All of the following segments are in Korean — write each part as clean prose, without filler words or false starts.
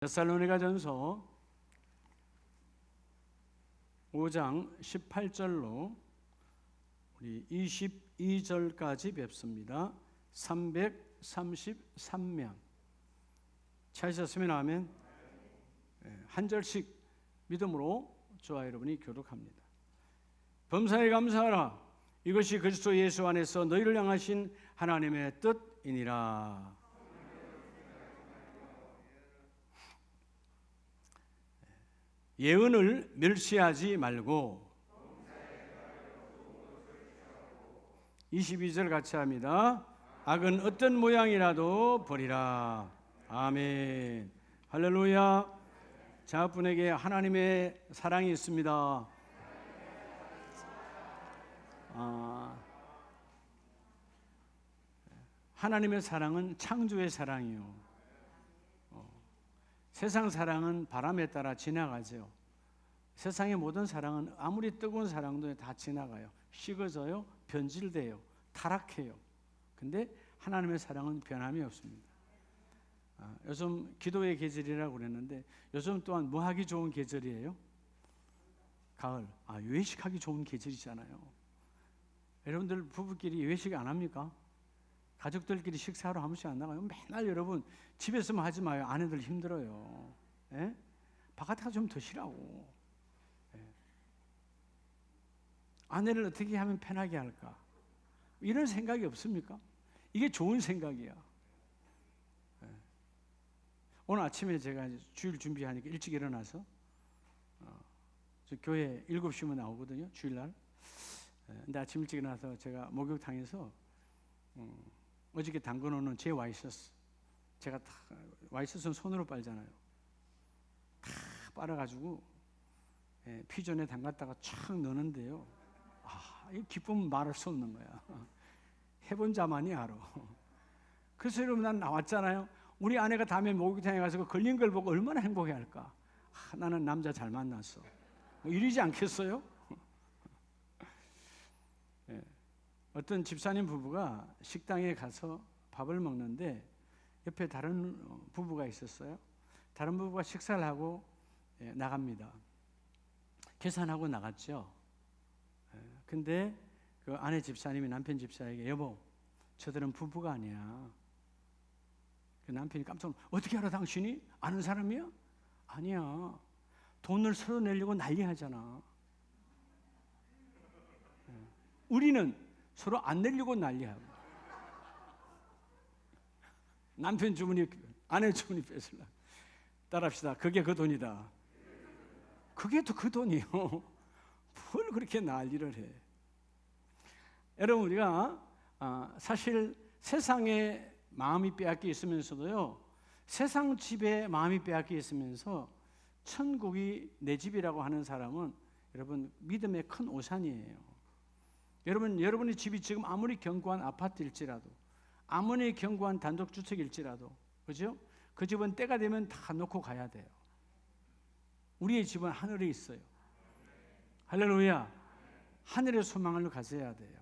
데살로니가전서 5장 18절로 우리 22절까지 뵙습니다. 333면 찾으셨으면 아멘. 한 절씩 믿음으로 저와 여러분이 교독합니다. 범사에 감사하라. 이것이 그리스도 예수 안에서 너희를 향하신 하나님의 뜻이니라. 예언을 멸시하지 말고 22절 같이 합니다. 악은 어떤 모양이라도 버리라. 아멘. 할렐루야. 자분에게 하나님의 사랑이 있습니다. 하나님의 사랑은 창조의 사랑이요. 세상 사랑은 바람에 따라 지나가죠. 세상의 모든 사랑은 아무리 뜨거운 사랑도 다 지나가요. 식어져요, 변질돼요, 타락해요. 근데 하나님의 사랑은 변함이 없습니다. 요즘 기도의 계절이라고 그랬는데 요즘 또한 뭐 하기 좋은 계절이에요? 가을. 외식하기 좋은 계절이잖아요. 여러분들 부부끼리 외식 안 합니까? 가족들끼리 식사하러 한 번씩 안 나가요? 맨날 여러분 집에서만 하지 마요. 아내들 힘들어요. 예? 바깥에 가서 좀 드시라고. 예. 아내를 어떻게 하면 편하게 할까? 이런 생각이 없습니까? 이게 좋은 생각이야. 예. 오늘 아침에 제가 주일 준비하니까 일찍 일어나서 저 교회 7시면 나오거든요. 주일날. 근데 아침 일찍 일어나서 제가 목욕탕에서 어저께 담궈놓은 제 와이셔츠, 제가 다 와이셔츠는 손으로 빨잖아요. 다 빨아가지고 피존에 담갔다가 촥 넣는데요. 이 기쁨은 말할 수 없는 거야. 해본 자만이 알아. 그래서 여러분 난 나왔잖아요. 우리 아내가 다음에 목욕탕에 가서 걸린 걸 보고 얼마나 행복해할까. 나는 남자 잘 만났어. 뭐 이러지 않겠어요? 어떤 집사님 부부가 식당에 가서 밥을 먹는데 옆에 다른 부부가 있었어요. 다른 부부가 식사를 하고 나갑니다. 계산하고 나갔죠. 근데 그 아내 집사님이 남편 집사에게 여보, 저들은 부부가 아니야. 그 남편이 깜짝 놀라, 어떻게 알아 당신이? 아는 사람이야? 아니야. 돈을 서로 내려고 난리하잖아. 우리는 서로 안 내려고 난리하고 남편 주머니 아내 주머니 뺏으려. 따라합시다. 그게 그 돈이다. 그게 또 그 돈이요. 뭘 그렇게 난리를 해. 여러분 우리가 사실 세상에 마음이 빼앗겨 있으면서도요, 세상 집에 마음이 빼앗겨 있으면서 천국이 내 집이라고 하는 사람은 여러분 믿음의 큰 오산이에요. 여러분의 집이 지금 아무리 견고한 아파트일지라도, 아무리 견고한 단독주택일지라도, 그죠? 그 집은 때가 되면 다 놓고 가야 돼요. 우리의 집은 하늘에 있어요. 할렐루야. 하늘의 소망을 가져야 돼요.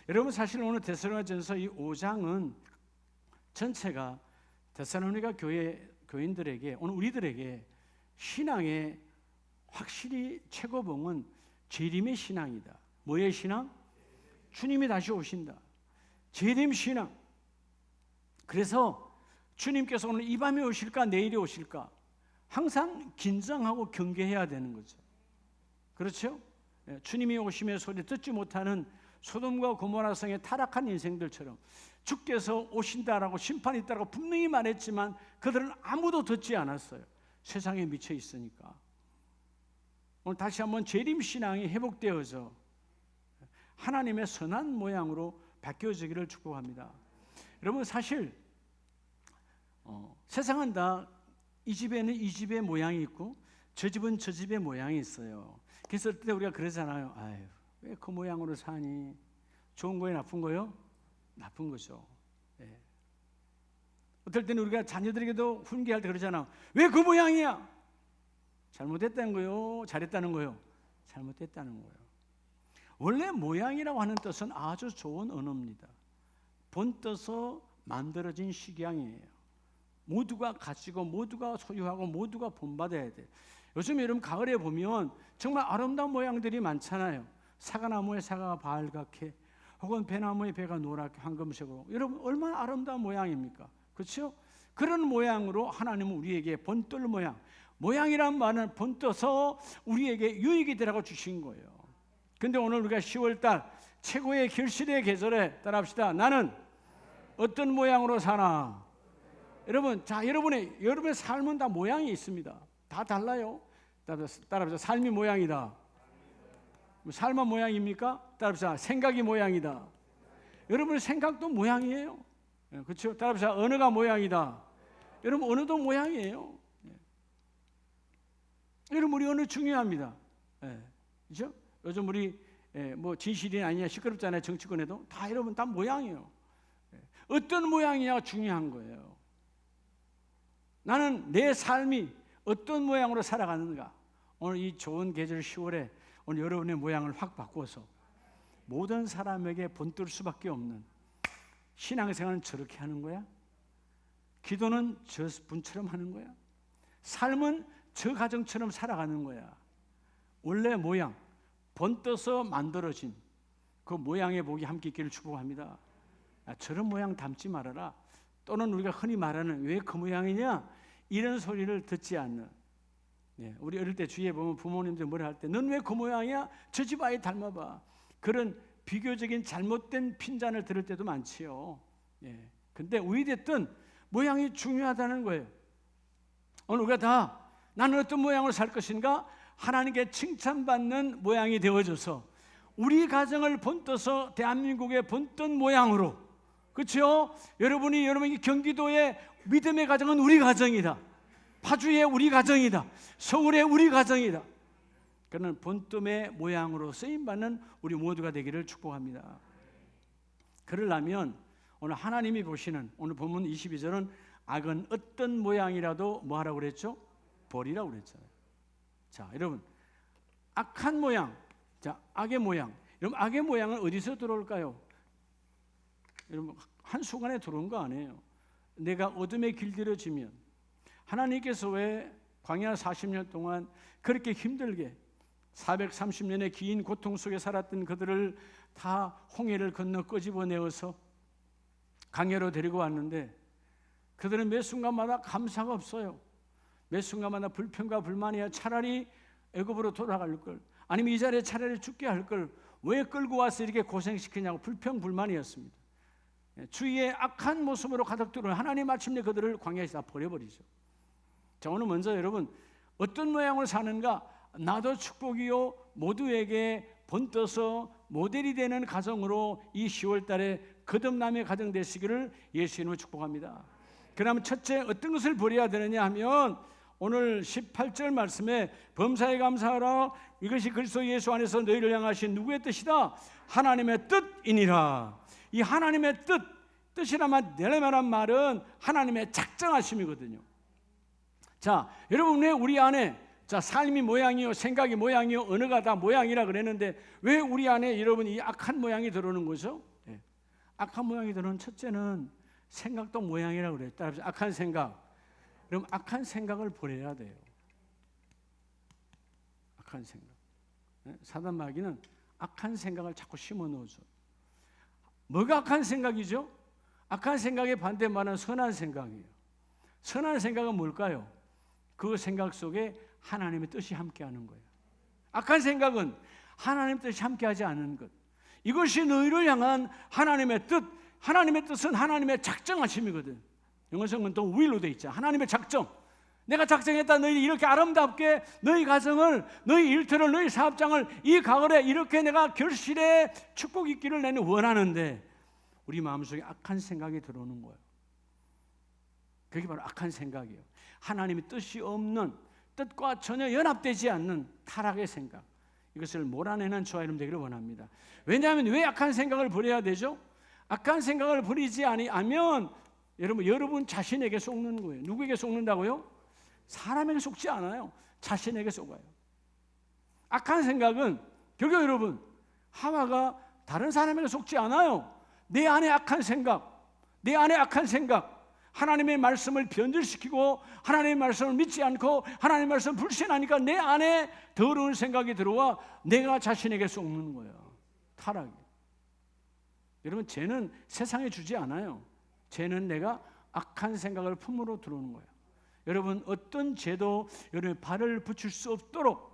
여러분 사실 오늘 데살로니가전서 이 5장은 전체가 데살로니가 교인들에게, 오늘 우리들에게 신앙의 확실히 최고봉은 재림의 신앙이다. 뭐의 신앙? 주님이 다시 오신다. 재림 신앙. 그래서 주님께서 오늘 이 밤에 오실까 내일이 오실까 항상 긴장하고 경계해야 되는 거죠. 그렇죠? 주님이 오심의 소리 듣지 못하는 소돔과 고모라 성의 타락한 인생들처럼 주께서 오신다라고 심판이 있다고 분명히 말했지만 그들은 아무도 듣지 않았어요. 세상에 미쳐 있으니까. 오늘 다시 한번 재림 신앙이 회복되어져 하나님의 선한 모양으로 바뀌어지기를 축복합니다. 여러분 사실 세상은 다 이 집에는 이 집의 모양이 있고 저 집은 저 집의 모양이 있어요. 그래서 그때 우리가 그러잖아요. 왜 그 모양으로 사니? 좋은 거예요, 나쁜 거요? 나쁜 거죠. 어떨 때는 우리가 자녀들에게도 훈계할 때 그러잖아. 왜 그 모양이야? 잘못했다는 거요? 잘했다는 거요? 잘못했다는 거예요. 원래 모양이라고 하는 뜻은 아주 좋은 언어입니다. 본떠서 만들어진 식양이에요. 모두가 가지고 모두가 소유하고 모두가 본받아야 돼. 요즘 여러분 가을에 보면 정말 아름다운 모양들이 많잖아요. 사과나무에 사과가 발갛게, 혹은 배나무에 배가 노랗게 황금색으로. 여러분 얼마나 아름다운 모양입니까? 그렇죠? 그런 모양으로 하나님은 우리에게 본뜰 모양이란 말은 본떠서 우리에게 유익이 되라고 주신 거예요. 근데 오늘 우리가 10월달 최고의 결실의 계절에 따라합시다. 나는 어떤 모양으로 사나? 여러분, 자, 여러분의 삶은 다 모양이 있습니다. 다 달라요. 따라합시다. 삶이 모양이다. 삶은 모양입니까? 따라합시다. 생각이 모양이다. 여러분의 생각도 모양이에요. 그렇죠? 따라합시다. 언어가 모양이다. 여러분 언어도 모양이에요. 여러분 우리 언어 중요합니다. 그렇죠? 요즘 우리 뭐 진실이 아니냐 시끄럽잖아요. 정치권에도 다 여러분 다 모양이에요. 어떤 모양이냐가 중요한 거예요. 나는 내 삶이 어떤 모양으로 살아가는가. 오늘 이 좋은 계절 10월에 오늘 여러분의 모양을 확 바꿔서 모든 사람에게 본뜰 수밖에 없는 신앙생활은 저렇게 하는 거야? 기도는 저 분처럼 하는 거야? 삶은 저 가정처럼 살아가는 거야. 원래 모양, 본떠서 만들어진 그 모양의 복이 함께 있기를 축복합니다. 저런 모양 닮지 말아라. 또는 우리가 흔히 말하는 왜 그 모양이냐? 이런 소리를 듣지 않는. 우리 어릴 때 주위에 보면 부모님들 뭐라 할 때 넌 왜 그 모양이야? 저 집 아이 닮아봐. 그런 비교적인 잘못된 핀잔을 들을 때도 많지요. 근데 우리됐든 모양이 중요하다는 거예요. 오늘 우리가 다 나는 어떤 모양으로 살 것인가? 하나님께 칭찬받는 모양이 되어줘서 우리 가정을 본떠서 대한민국의 본뜬 모양으로, 그렇죠? 여러분이 경기도의 믿음의 가정은 우리 가정이다. 파주의 우리 가정이다. 서울의 우리 가정이다. 그는 본뜸의 모양으로 쓰임받는 우리 모두가 되기를 축복합니다. 그러려면 오늘 하나님이 보시는 오늘 본문 22절은 악은 어떤 모양이라도 뭐 하라고 그랬죠? 버리라고 그랬잖아요. 자, 여러분 악한 모양, 자, 악의 모양. 여러분 악의 모양은 어디서 들어올까요? 여러분 한순간에 들어온 거 아니에요. 내가 어둠에 길들여지면 하나님께서 왜 광야 40년 동안 그렇게 힘들게 430년의 긴 고통 속에 살았던 그들을 다 홍해를 건너 끄집어내어서 강야로 데리고 왔는데 그들은 매 순간마다 감사가 없어요. 매 순간마다 불평과 불만이야. 차라리 애굽으로 돌아갈 걸, 아니면 이 자리에 차라리 죽게 할 걸 왜 끌고 와서 이렇게 고생시키냐고 불평 불만이었습니다. 주위의 악한 모습으로 가득 들어온 하나님 마침내 그들을 광야에서 다 버려버리죠. 자, 오늘 먼저 여러분 어떤 모양으로 사는가? 나도 축복이요 모두에게 본떠서 모델이 되는 가정으로 이 10월 달에 거듭남의 가정 되시기를 예수님을 축복합니다. 그러면 첫째 어떤 것을 버려야 되느냐 하면 오늘 18절 말씀에 범사에 감사하라 이것이 그리스도 예수 안에서 너희를 향하신 누구의 뜻이다? 하나님의 뜻이니라. 이 하나님의 뜻이라면 내려면한 말은 하나님의 작정하심이거든요. 자, 여러분 왜 우리 안에 자 삶이 모양이요 생각이 모양이요 언어가 다 모양이라 그랬는데 왜 우리 안에 여러분 이 악한 모양이 들어오는 거죠? 악한 모양이 들어오는 첫째는 생각도 모양이라고 그래요. 따라서 악한 생각. 그럼 악한 생각을 버려야 돼요. 악한 생각. 사단 마귀는 악한 생각을 자꾸 심어 넣어줘. 뭐가 악한 생각이죠? 악한 생각의 반대말은 선한 생각이에요. 선한 생각은 뭘까요? 그 생각 속에 하나님의 뜻이 함께하는 거예요. 악한 생각은 하나님의 뜻이 함께하지 않는 것. 이것이 너희를 향한 하나님의 뜻. 하나님의 뜻은 하나님의 작정하심이거든. 영어성은 또 will로 돼 있죠. 하나님의 작정. 내가 작정했다. 너희 이렇게 아름답게 너희 가정을, 너희 일터를, 너희 사업장을 이 가을에 이렇게 내가 결실의 축복 있기를 나는 원하는데 우리 마음속에 악한 생각이 들어오는 거예요. 그게 바로 악한 생각이에요. 하나님의 뜻이 없는, 뜻과 전혀 연합되지 않는 타락의 생각. 이것을 몰아내는 저와 여러분 되기를 원합니다. 왜냐하면 왜 악한 생각을 버려야 되죠? 악한 생각을 버리지 않으면 여러분 자신에게 속는 거예요. 누구에게 속는다고요? 사람에게 속지 않아요. 자신에게 속아요. 악한 생각은 결국 여러분 하와가 다른 사람에게 속지 않아요. 내 안에 악한 생각, 하나님의 말씀을 변질시키고 하나님의 말씀을 믿지 않고 하나님의 말씀을 불신하니까 내 안에 더러운 생각이 들어와 내가 자신에게 쏟는 거예요. 타락이. 여러분, 죄는 세상에 주지 않아요. 죄는 내가 악한 생각을 품으로 들어오는 거예요. 여러분, 어떤 죄도 여러분의 발을 붙일 수 없도록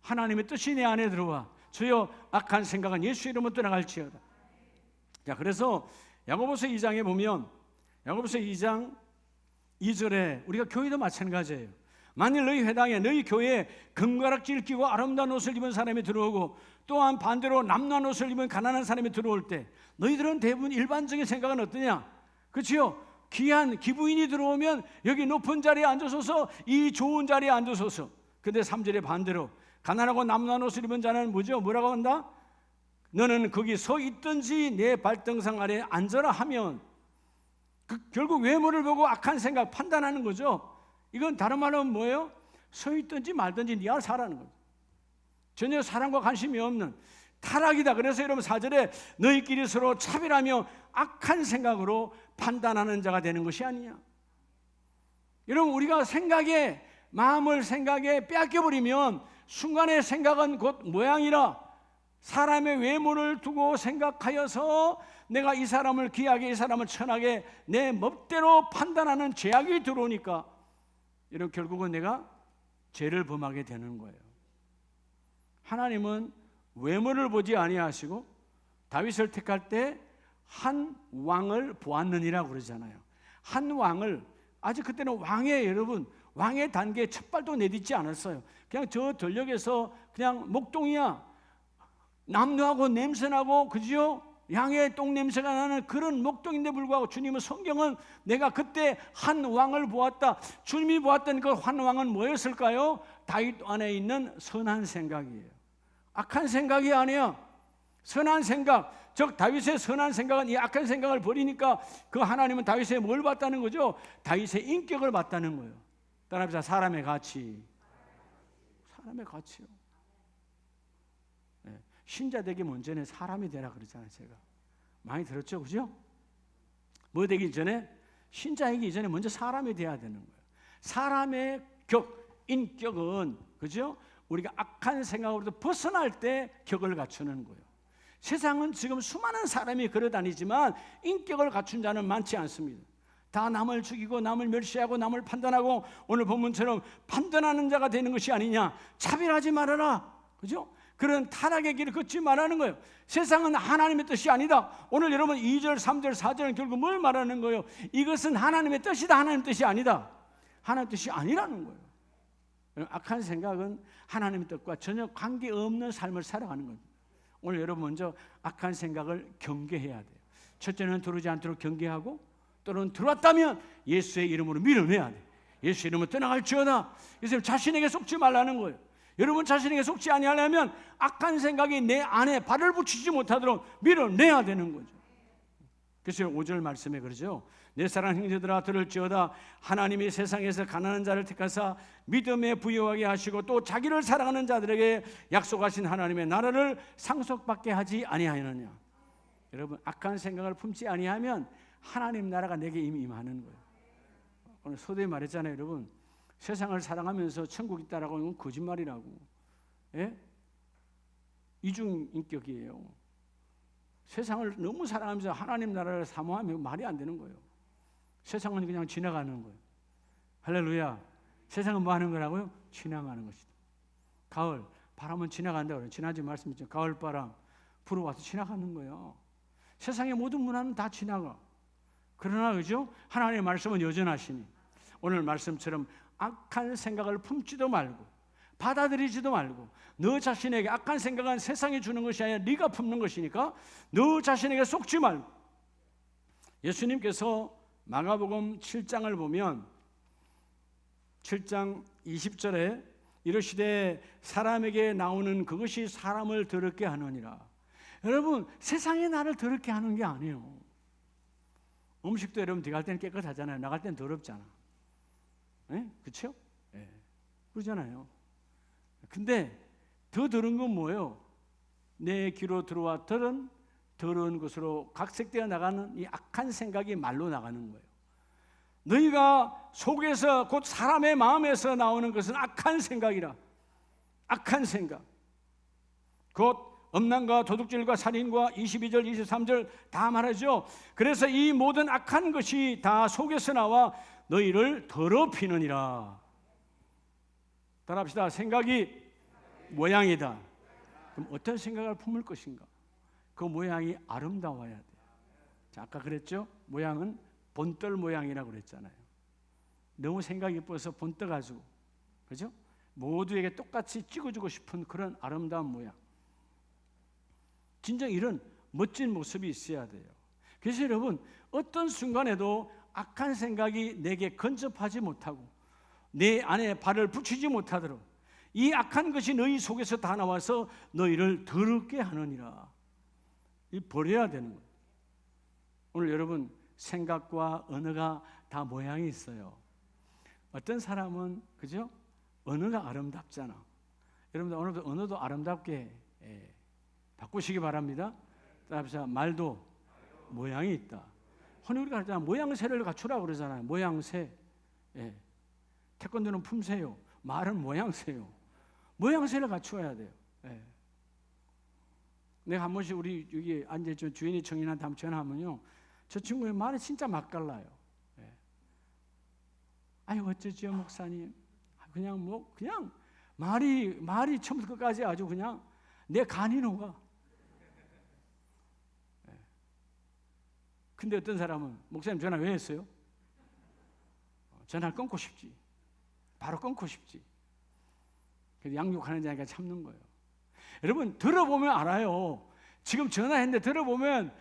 하나님의 뜻이 내 안에 들어와 주여 악한 생각은 예수 이름으로 떠나갈지어다. 자, 그래서 야고보서 2장에 보면 야고보서 2장 2절에 우리가 교회도 마찬가지예요. 만일 너희 회당에 너희 교회에 금가락지를 끼고 아름다운 옷을 입은 사람이 들어오고 또한 반대로 남루한 옷을 입은 가난한 사람이 들어올 때 너희들은 대부분 일반적인 생각은 어떠냐? 그렇지요? 귀한 기부인이 들어오면 여기 높은 자리에 앉으소서, 이 좋은 자리에 앉으소서. 근데 3절에 반대로 가난하고 남루한 옷을 입은 자는 뭐죠? 뭐라고 한다? 너는 거기 서 있든지 내 발등상 아래 앉아라 하면 결국 외모를 보고 악한 생각 판단하는 거죠. 이건 다른 말로 뭐예요? 서 있든지 말든지 네 알아서 하라는 거죠. 전혀 사랑과 관심이 없는 타락이다. 그래서 여러분 4절에 너희끼리 서로 차별하며 악한 생각으로 판단하는 자가 되는 것이 아니냐. 여러분, 우리가 생각에 마음을 생각에 빼앗겨버리면 순간의 생각은 곧 모양이라 사람의 외모를 두고 생각하여서 내가 이 사람을 귀하게 이 사람을 천하게 내 멋대로 판단하는 죄악이 들어오니까 여러분 결국은 내가 죄를 범하게 되는 거예요. 하나님은 외모를 보지 아니하시고 다윗을 택할 때 한 왕을 보았느니라고 그러잖아요. 한 왕을 아직 그때는 왕의 여러분 왕의 단계에 첫 발도 내딛지 않았어요. 그냥 저 전역에서 그냥 목동이야. 남루하고 냄새나고 그죠? 양의 똥 냄새가 나는 그런 목동인데 불구하고 주님은 성경은 내가 그때 한 왕을 보았다. 주님이 보았던 그 한 왕은 뭐였을까요? 다윗 안에 있는 선한 생각이에요. 악한 생각이 아니야. 선한 생각. 즉 다윗의 선한 생각은 이 악한 생각을 버리니까 그 하나님은 다윗에 뭘 봤다는 거죠? 다윗의 인격을 봤다는 거예요. 따라합시다. 사람의 가치. 사람의 가치요. 네. 신자 되기 먼저는 사람이 되라 그러잖아요. 제가 많이 들었죠, 그죠? 뭐 되기 전에 신자이기 이전에 먼저 사람이 돼야 되는 거예요. 사람의 인격은 그죠? 우리가 악한 생각으로부터 벗어날 때 격을 갖추는 거예요. 세상은 지금 수많은 사람이 걸어다니지만 인격을 갖춘 자는 많지 않습니다. 다 남을 죽이고 남을 멸시하고 남을 판단하고 오늘 본문처럼 판단하는 자가 되는 것이 아니냐. 차별하지 말아라. 그죠? 그런 타락의 길을 걷지 말라는 거예요. 세상은 하나님의 뜻이 아니다. 오늘 여러분 2절, 3절, 4절은 결국 뭘 말하는 거예요? 이것은 하나님의 뜻이다. 하나님의 뜻이 아니다. 하나님의 뜻이 아니라는 거예요. 악한 생각은 하나님의 뜻과 전혀 관계없는 삶을 살아가는 겁니다. 오늘 여러분 먼저 악한 생각을 경계해야 돼요. 첫째는 들어오지 않도록 경계하고 또는 들어왔다면 예수의 이름으로 밀어내야 돼요. 예수 이름으로 떠나갈지어다. 그래서 자신에게 속지 말라는 거예요. 여러분 자신에게 속지 아니하려면 악한 생각이 내 안에 발을 붙이지 못하도록 밀어내야 되는 거죠. 그래서 5절 말씀에 그러죠. 내 사랑하는 형제들아 들을지어다. 하나님이 세상에서 가난한 자를 택하사 믿음에 부유하게 하시고 또 자기를 사랑하는 자들에게 약속하신 하나님의 나라를 상속받게 하지 아니하느냐. 여러분 악한 생각을 품지 아니하면 하나님 나라가 내게 이미 임하는 거예요. 오늘 소도에 말했잖아요. 여러분 세상을 사랑하면서 천국 있다라고 하는 건 거짓말이라고. 예? 이중인격이에요. 세상을 너무 사랑하면서 하나님 나라를 사모하면 말이 안 되는 거예요. 세상은 그냥 지나가는 거예요. 할렐루야. 세상은 뭐 하는 거라고요? 지나가는 것이다. 가을 바람은 지나간다고 그래요. 지난주 말씀했죠. 가을 바람 불어와서 지나가는 거예요. 세상의 모든 문화는 다 지나가. 그러나 그죠? 하나님의 말씀은 여전하시니 오늘 말씀처럼 악한 생각을 품지도 말고 받아들이지도 말고 너 자신에게 악한 생각은 세상이 주는 것이 아니라 네가 품는 것이니까 너 자신에게 속지 말고. 예수님께서 마가복음 7장을 보면 7장 20절에 이르시되 사람에게 나오는 그것이 사람을 더럽게 하느니라. 여러분 세상이 나를 더럽게 하는 게 아니에요. 음식도 여러분 들어갈 때는 깨끗하잖아요. 나갈 때는 더럽잖아. 네? 그렇죠? 네. 그러잖아요. 근데 더 더러운 건 뭐예요? 내 귀로 들어와 들은 더러운 것으로 각색되어 나가는 이 악한 생각이 말로 나가는 거예요. 너희가 속에서 곧 사람의 마음에서 나오는 것은 악한 생각이라. 악한 생각. 곧 음란과 도둑질과 살인과 22절 23절 다 말하죠. 그래서 이 모든 악한 것이 다 속에서 나와 너희를 더럽히느니라. 따라합시다. 생각이 모양이다. 그럼 어떤 생각을 품을 것인가? 그 모양이 아름다워야 돼요. 자, 아까 그랬죠? 모양은 본떨 모양이라고 그랬잖아요. 너무 생각이 예뻐서 본 떠가지고, 그죠? 모두에게 똑같이 찍어주고 싶은 그런 아름다운 모양. 진정 이런 멋진 모습이 있어야 돼요. 그래서 여러분, 어떤 순간에도 악한 생각이 내게 근접하지 못하고 내 안에 발을 붙이지 못하도록 이 악한 것이 너희 속에서 다 나와서 너희를 더럽게 하느니라. 이 버려야 되는 거예요. 오늘 여러분, 생각과 언어가 다 모양이 있어요. 어떤 사람은, 그죠? 언어가 아름답잖아. 여러분들 오늘도 언어도 아름답게 바꾸시기 바랍니다. 따라서 말도 모양이 있다. 흔히 우리가 하잖아, 모양새를 갖추라고 그러잖아요. 모양새. 태권도는 품새요. 말은 모양새요. 모양새를 갖추어야 돼요. 내가 한 번씩 우리 여기 앉아있는 주인이 청인한테 한번 전화하면요, 저 친구의 말이 진짜 맛깔나요. 아유 어쩌지요 목사님. 그냥 말이 처음부터 끝까지 아주 그냥 내 간이 녹아. 근데 어떤 사람은 목사님 전화 왜 했어요? 전화를 끊고 싶지. 바로 끊고 싶지. 그래서 양육하는 자니까 참는 거예요. 여러분 들어보면 알아요. 지금 전화했는데 들어보면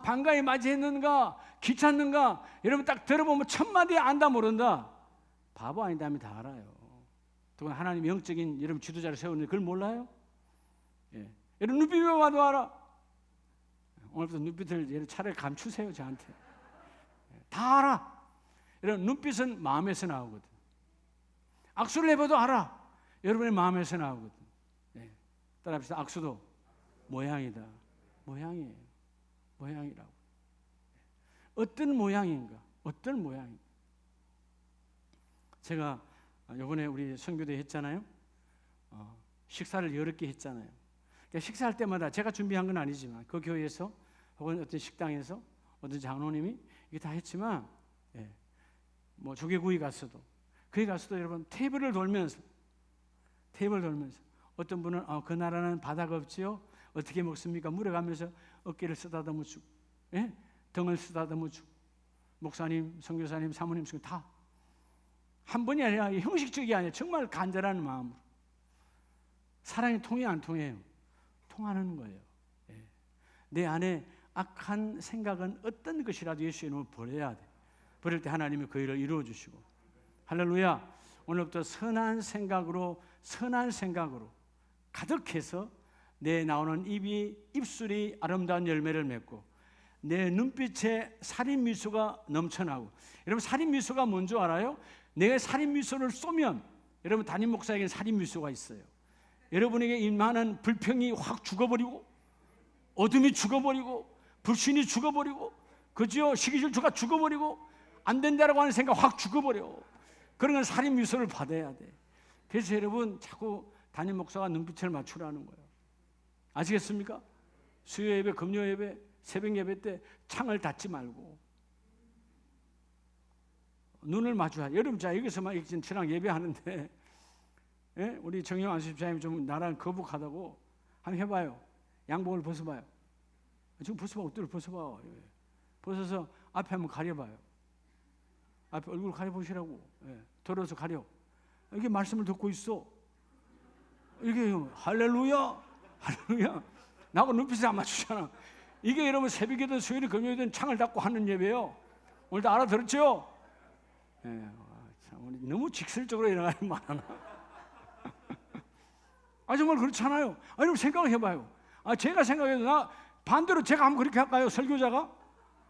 반가이 맞이했는가 귀찮는가 여러분 딱 들어보면 첫 마디 안다 모른다. 바보 아니다 하면 다 알아요. 또 하나님 영적인 여러분 지도자를 세우는데 그걸 몰라요? 여러분 눈빛만 봐도 알아. 오늘부터 눈빛을 차라리 감추세요 저한테. 다 알아. 여러분 눈빛은 마음에서 나오거든. 악수를 해봐도 알아. 여러분의 마음에서 나오거든. 따라합시다. 악수도 모양이다. 모양이에요. 모양이라고. 어떤 모양인가? 어떤 모양인가? 제가 이번에 우리 선교대 했잖아요. 식사를 여러 개 했잖아요. 그러니까 식사할 때마다 제가 준비한 건 아니지만 그 교회에서 혹은 어떤 식당에서 어떤 장로님이 이게 다 했지만 뭐 조개구이 갔어도 거기 갔어도 여러분 테이블을 돌면서 어떤 분은 그 나라는 바다가 없지요? 어떻게 먹습니까? 물어가면서 어깨를 쓰다듬어 주고 등을 쓰다듬어 주고 목사님, 선교사님, 사모님 다 한 번이 아니라 형식적이 아니라 정말 간절한 마음으로. 사랑이 통해 안 통해요? 통하는 거예요. 내 안에 악한 생각은 어떤 것이라도 예수의 이름으로 버려야 돼. 버릴 때 하나님이 그 일을 이루어 주시고. 할렐루야. 오늘부터 선한 생각으로 가득해서 내 나오는 입술이 아름다운 열매를 맺고 내 눈빛에 살인 미소가 넘쳐나고. 여러분 살인 미소가 뭔지 알아요? 내가 살인 미소를 쏘면 여러분 담임 목사에게는 살인 미소가 있어요. 여러분에게 임하는 불평이 확 죽어버리고 어둠이 죽어버리고 불신이 죽어버리고 그죠? 시기질투가 죽어버리고 안 된다라고 하는 생각 확 죽어버려. 그런 건 살인 미소를 받아야 돼. 그래서 여러분 자꾸 담임 목사가 눈빛을 맞추라는 거예요. 아시겠습니까? 수요 예배, 금요 예배, 새벽 예배 때 창을 닫지 말고 눈을 마주하자. 여러분 자 여기서만 저랑 예배하는데 우리 정영환 집사님이 좀 나랑 거북하다고 한번 해봐요. 양복을 벗어봐요. 지금 벗어봐. 옷들을 벗어봐. 벗어서 앞에 한번 가려봐요. 앞에 얼굴 가려보시라고. 더러워서 가려. 이게 말씀을 듣고 있어. 이게 할렐루야 할렐루야 나하고 눈빛을 안 맞추잖아. 이게 여러분 새벽이든 수요일이든 금요일이든 창을 닫고 하는 예배예요. 오늘 다 알아들었죠? 참 우리 너무 직설적으로 일어나는 말 하나. 정말 그렇잖아요. 여러분 생각을 해봐요. 제가 생각해도 반대로 제가 한번 그렇게 할까요? 설교자가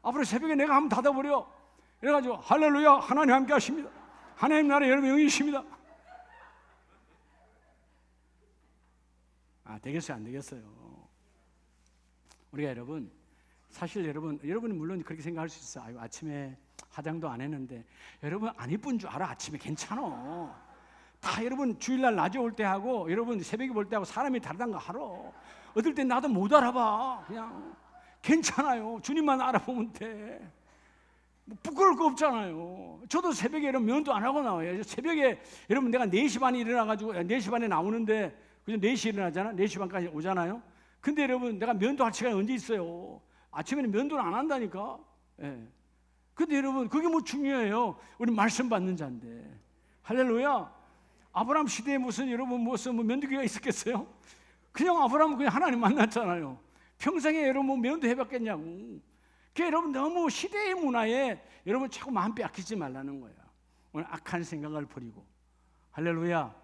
앞으로 새벽에 내가 한번 닫아버려. 이래가지고 할렐루야 하나님 함께 하십니다. 하나님 나라 여러분 영이십니다. 되겠어요? 안 되겠어요? 우리가 여러분 사실 여러분은 물론 그렇게 생각할 수 있어. 아이고, 아침에 화장도 안 했는데. 여러분 안 이쁜 줄 알아. 아침에 괜찮아. 다 여러분 주일날 낮에 올 때 하고 여러분 새벽에 볼 때 하고 사람이 다르단 거 알아. 어떨 땐 나도 못 알아봐. 그냥 괜찮아요. 주님만 알아보면 돼. 뭐 부끄러울 거 없잖아요. 저도 새벽에 여러분 면도 안 하고 나와요. 새벽에 여러분 내가 4시 반에 일어나가지고 4시 반에 나오는데 그죠? 4시에 일어나잖아. 4시 반까지 오잖아요. 근데 여러분 내가 면도 할 시간이 언제 있어요? 아침에는 면도를 안 한다니까. 예. 근데 여러분 그게 뭐 중요해요? 우리 말씀 받는 자인데. 할렐루야. 아브라함 시대에 무슨 여러분 무슨 면도기가 있었겠어요? 그냥 아브라함은 그냥 하나님 만났잖아요. 평생에 여러분 뭐 면도 해봤겠냐고. 그러니까 여러분 너무 시대의 문화에 여러분 자꾸 마음 빼앗기지 말라는 거야. 오늘 악한 생각을 버리고. 할렐루야.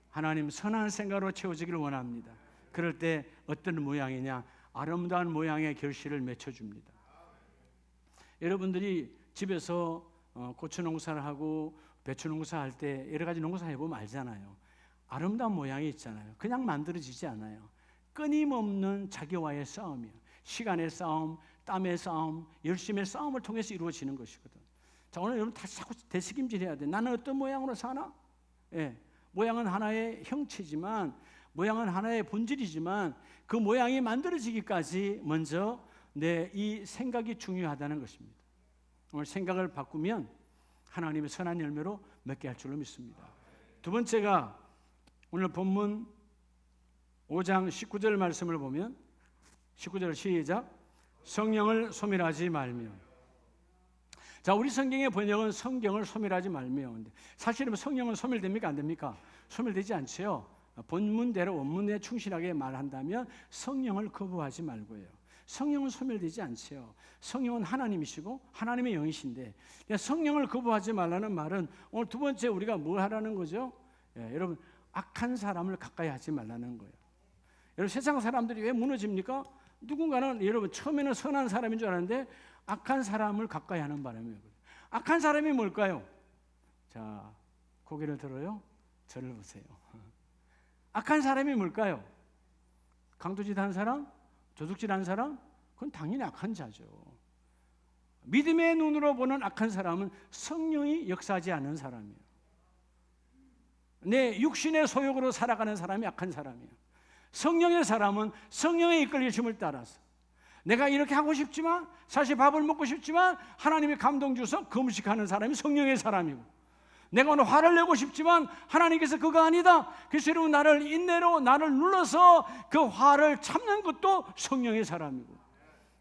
하나님 선한 생각으로 채워지기를 원합니다. 그럴 때 어떤 모양이냐? 아름다운 모양의 결실을 맺혀줍니다. 여러분들이 집에서 고추 농사를 하고 배추 농사 할 때 여러 가지 농사 해보면 알잖아요. 아름다운 모양이 있잖아요. 그냥 만들어지지 않아요. 끊임없는 자기와의 싸움이에요. 시간의 싸움, 땀의 싸움, 열심의 싸움을 통해서 이루어지는 것이거든. 자, 오늘 여러분 다시 자꾸 되새김질해야 돼. 나는 어떤 모양으로 사나? 예, 모양은 하나의 형체지만, 모양은 하나의 본질이지만 그 모양이 만들어지기까지 먼저 내 이 생각이 중요하다는 것입니다. 오늘 생각을 바꾸면 하나님의 선한 열매로 맺게 할 줄로 믿습니다. 두 번째가 오늘 본문 5장 19절 말씀을 보면 19절 시작. 성령을 소멸하지 말며. 자, 우리 성경의 번역은 성경을 소멸하지 말며. 사실은 성령은 소멸됩니까? 안 됩니까? 소멸되지 않죠. 본문대로 원문에 충실하게 말한다면 성령을 거부하지 말고요. 성령은 소멸되지 않죠. 성령은 하나님이시고 하나님의 영이신데 성령을 거부하지 말라는 말은 오늘 두 번째 우리가 뭘 하라는 거죠? 예, 여러분 악한 사람을 가까이 하지 말라는 거예요. 여러분 세상 사람들이 왜 무너집니까? 누군가는 여러분 처음에는 선한 사람인 줄 알았는데 악한 사람을 가까이 하는 바람이에요. 악한 사람이 뭘까요? 자, 고개를 들어요. 저를 보세요. 악한 사람이 뭘까요? 강도짓 한 사람? 도둑질 한 사람? 그건 당연히 악한 자죠. 믿음의 눈으로 보는 악한 사람은 성령이 역사하지 않는 사람이에요. 내 육신의 소욕으로 살아가는 사람이 악한 사람이에요. 성령의 사람은 성령의 이끌리심을 따라서 내가 이렇게 하고 싶지만 사실 밥을 먹고 싶지만 하나님이 감동 주서 금식하는 사람이 성령의 사람이고 내가 오늘 화를 내고 싶지만 하나님께서 그거 아니다. 그래서 여러분 나를 인내로 나를 눌러서 그 화를 참는 것도 성령의 사람이고.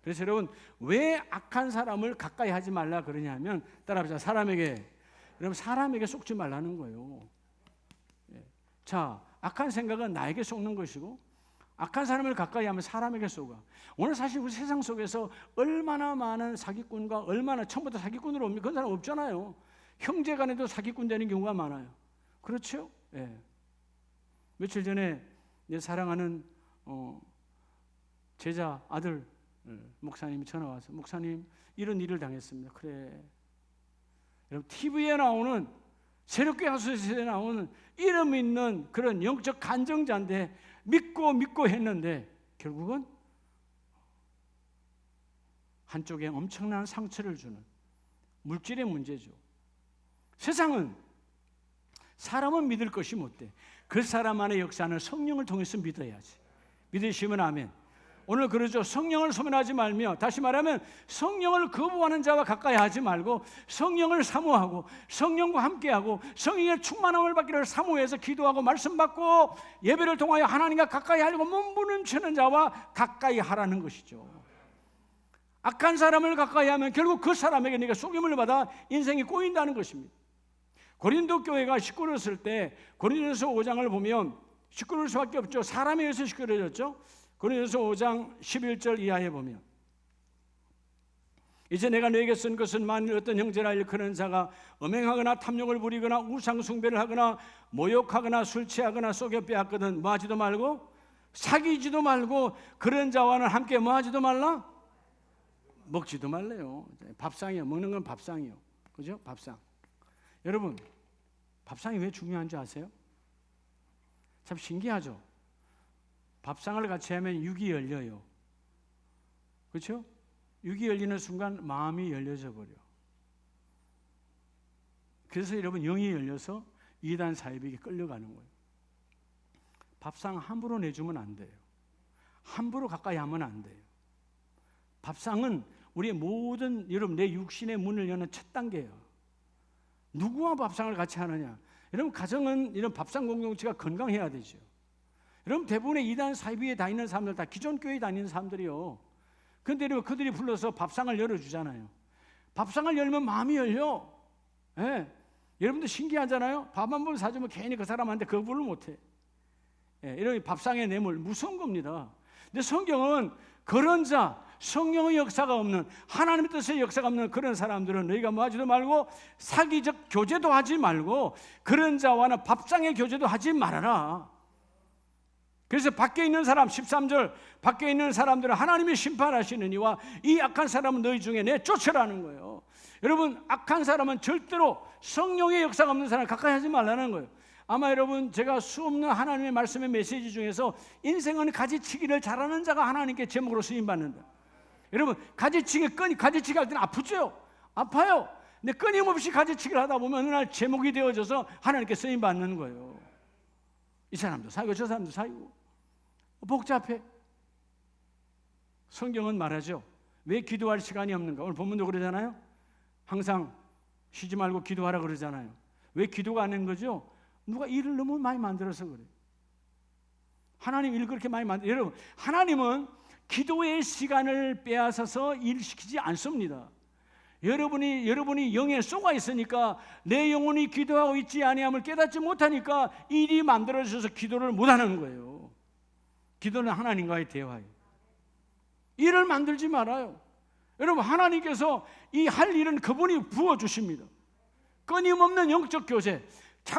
그래서 여러분 왜 악한 사람을 가까이 하지 말라 그러냐면 따라합시다. 사람에게 속지 말라는 거예요. 자, 악한 생각은 나에게 속는 것이고 악한 사람을 가까이 하면 사람에게 속아. 오늘 사실 우리 세상 속에서 얼마나 많은 사기꾼과 얼마나 처음부터 사기꾼으로 옵니까? 그런 사람 없잖아요. 형제 간에도 사기꾼 되는 경우가 많아요. 그렇죠? 예. 며칠 전에 내 사랑하는 제자 아들 목사님이 전화 와서 목사님 이런 일을 당했습니다. 그래. 여러분 TV에 나오는 새롭게 하소서에 나오는 이름 있는 그런 영적 간정자인데 믿고 했는데 결국은 한쪽에 엄청난 상처를 주는 물질의 문제죠. 세상은 사람은 믿을 것이 못돼. 그 사람 안의 역사는 성령을 통해서 믿어야지. 믿으시면 아멘. 오늘 그러죠. 성령을 소멸하지 말며, 다시 말하면 성령을 거부하는 자와 가까이 하지 말고 성령을 사모하고 성령과 함께하고 성령의 충만함을 받기를 사모해서 기도하고 말씀 받고 예배를 통하여 하나님과 가까이 하려고 몸부림치는 자와 가까이 하라는 것이죠. 악한 사람을 가까이 하면 결국 그 사람에게 네가 속임을 받아 인생이 꼬인다는 것입니다. 고린도 교회가 시끄러웠을 때 고린도서 5장을 보면 시끄러울 수밖에 없죠. 사람에 의해서 시끄러졌죠. 고린도서 5장 11절 이하에 보면 이제 내가 너에게 쓴 것은 만일 어떤 형제라 일컫는 자가 음행하거나 탐욕을 부리거나 우상 숭배를 하거나 모욕하거나 술 취하거나 속여 빼앗거든 뭐하지도 말고 사귀지도 말고 그런 자와는 함께 뭐하지도 말라? 먹지도 말래요. 밥상이요. 먹는 건 밥상이요. 그죠? 밥상. 여러분 밥상이 왜 중요한지 아세요? 참 신기하죠? 밥상을 같이 하면 육이 열려요. 그렇죠? 육이 열리는 순간 마음이 열려져 버려. 그래서 여러분 영이 열려서 이단 사이비에게 끌려가는 거예요. 밥상 함부로 내주면 안 돼요. 함부로 가까이 하면 안 돼요. 밥상은 우리의 모든 여러분 내 육신의 문을 여는 첫 단계예요. 누구와 밥상을 같이 하느냐? 여러분 가정은 이런 밥상 공동체가 건강해야 되죠. 여러분 대부분의 이단 사이비에 다니는 사람들 다 기존 교회에 다니는 사람들이요. 그런데 여러분 그들이 불러서 밥상을 열어주잖아요. 밥상을 열면 마음이 열려. 예. 여러분들 신기하잖아요. 밥 한 번 사주면 괜히 그 사람한테 거부를 못해. 예. 이런 밥상의 뇌물 무서운 겁니다. 근데 성경은 그런 자, 성령의 역사가 없는, 하나님의 뜻의 역사가 없는 그런 사람들은 너희가 뭐 하지도 말고 사기적 교제도 하지 말고 그런 자와는 밥상의 교제도 하지 말아라. 그래서 밖에 있는 사람 13절 밖에 있는 사람들은 하나님이 심판하시느니와 이 악한 사람은 너희 중에 내쫓으라는 거예요. 여러분 악한 사람은 절대로 성령의 역사가 없는 사람 가까이 하지 말라는 거예요. 아마 여러분 제가 수없는 하나님의 말씀의 메시지 중에서 인생은 가지치기를 잘하는 자가 하나님께 제목으로 쓰임받는다. 여러분 가지치기 할 때는 아프죠? 아파요. 근데 끊임없이 가지치기를 하다 보면 어느 날 제목이 되어져서 하나님께 쓰임받는 거예요. 이 사람도 사이고 저 사람도 사이고 복잡해. 성경은 말하죠. 왜 기도할 시간이 없는가? 오늘 본문도 그러잖아요. 항상 쉬지 말고 기도하라 그러잖아요. 왜 기도가 안 되는 거죠? 누가 일을 너무 많이 만들어서 그래요. 하나님 일 그렇게 많이 만들어요. 여러분 하나님은 기도의 시간을 빼앗아서 일시키지 않습니다. 여러분이 영에 쏘가 있으니까 내 영혼이 기도하고 있지 아니함을 깨닫지 못하니까 일이 만들어져서 기도를 못하는 거예요. 기도는 하나님과의 대화예요. 일을 만들지 말아요. 여러분 하나님께서 이 할 일은 그분이 부어주십니다. 끊임없는 영적 교제.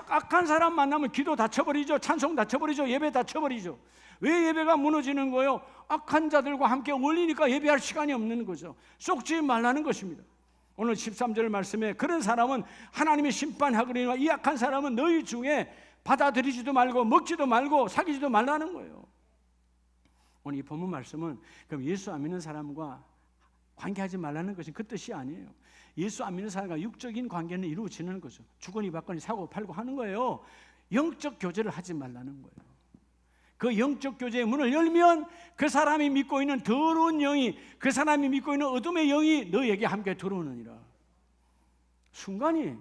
악한 사람 만나면 기도 다쳐버리죠. 찬송 다쳐버리죠. 예배 다쳐버리죠. 왜 예배가 무너지는 거예요? 악한 자들과 함께 어울리니까 예배할 시간이 없는 거죠. 속지 말라는 것입니다. 오늘 13절 말씀에 그런 사람은 하나님이 심판하거니와 이 악한 사람은 너희 중에 받아들이지도 말고 먹지도 말고 사귀지도 말라는 거예요. 오늘 이 본문 말씀은 그럼 예수 안 믿는 사람과 관계하지 말라는 것은 그 뜻이 아니에요. 예수 안 믿는 사람과 육적인 관계는 이루어지는 거죠. 주거니 받거니 사고 팔고 하는 거예요. 영적 교제를 하지 말라는 거예요. 그 영적 교제의 문을 열면 그 사람이 믿고 있는 더러운 영이, 그 사람이 믿고 있는 어둠의 영이 너에게 함께 들어오느니라. 순간이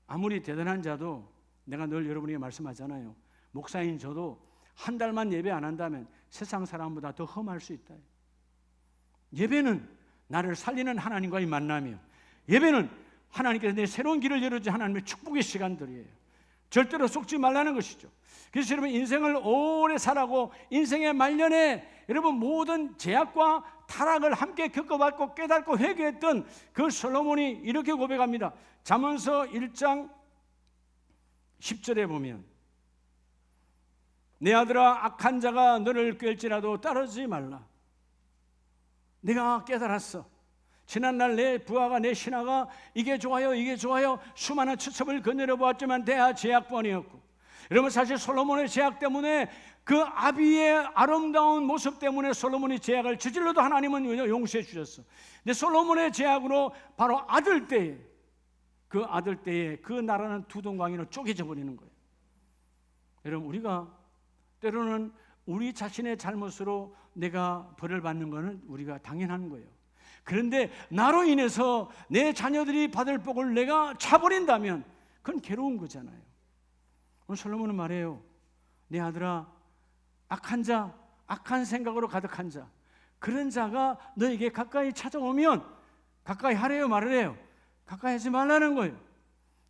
아무리 대단한 자도 내가 늘 여러분에게 말씀하잖아요. 목사인 저도 한 달만 예배 안 한다면 세상 사람보다 더 험할 수 있다. 예배는 나를 살리는 하나님과의 만남이에요. 예배는 하나님께서 내 새로운 길을 열어주신 하나님의 축복의 시간들이에요. 절대로 속지 말라는 것이죠. 그래서 여러분 인생을 오래 살아고 인생의 말년에 여러분 모든 제약과 타락을 함께 겪어봤고 깨닫고 회개했던 그 솔로몬이 이렇게 고백합니다. 잠언서 1장 10절에 보면 내 아들아 악한 자가 너를 꿰을지라도 따르지 말라. 내가 깨달았어. 지난날 내 부하가 내 신하가 이게 좋아요 이게 좋아요 수많은 추첩을 거느려 보았지만 대하 제약번이었고, 여러분 사실 솔로몬의 제약 때문에 그 아비의 아름다운 모습 때문에 솔로몬이 제약을 저질러도 하나님은 용서해 주셨어. 근데 솔로몬의 제약으로 바로 아들 때에 그 나라는 두동강이로 쪼개져 버리는 거예요. 여러분 우리가 때로는 우리 자신의 잘못으로 내가 벌을 받는 것은 우리가 당연한 거예요. 그런데 나로 인해서 내 자녀들이 받을 복을 내가 차버린다면 그건 괴로운 거잖아요. 오늘 솔로몬은 말해요. 내 아들아 악한 자, 악한 생각으로 가득한 자, 그런 자가 너에게 가까이 찾아오면 가까이 하래요 말을 해요? 가까이 하지 말라는 거예요.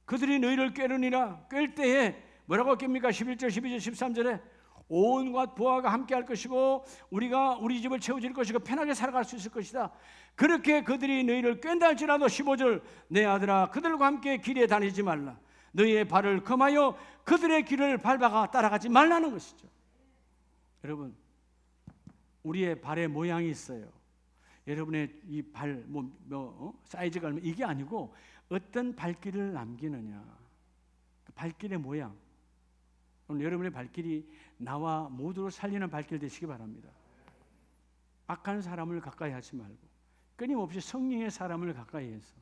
그들이 너희를 꿰르니라. 꿰을 때에 뭐라고 깹니까? 11절 12절 13절에 온갖 부하가 함께 할 것이고 우리가 우리 집을 채워질 것이고 편하게 살아갈 수 있을 것이다. 그렇게 그들이 너희를 꿰다 할지라도 15절 내 아들아 그들과 함께 길에 다니지 말라. 너희의 발을 금하여 그들의 길을 밟아가 따라가지 말라는 것이죠. 여러분 우리의 발의 모양이 있어요. 여러분의 이 발 사이즈가 얼마 이게 아니고 어떤 발길을 남기느냐. 발길의 모양. 오늘 여러분의 발길이 나와 모두를 살리는 발길 되시기 바랍니다. 악한 사람을 가까이 하지 말고 끊임없이 성령의 사람을 가까이 해서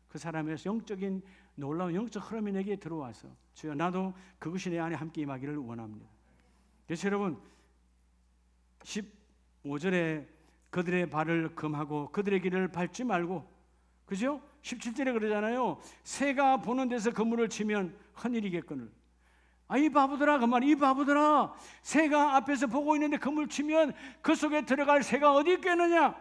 그 사람에서 영적인 놀라운 영적 흐름이 내게 들어와서 주여 나도 그것이 내 안에 함께 임하기를 원합니다. 그래서 여러분 15절에 그들의 발을 금하고 그들의 길을 밟지 말고, 그죠? 17절에 그러잖아요. 새가 보는 데서 그물을 치면 흔일이겠거늘. 이 바보들아, 그 말, 이 바보들아, 새가 앞에서 보고 있는데 그물 치면 그 속에 들어갈 새가 어디 있겠느냐.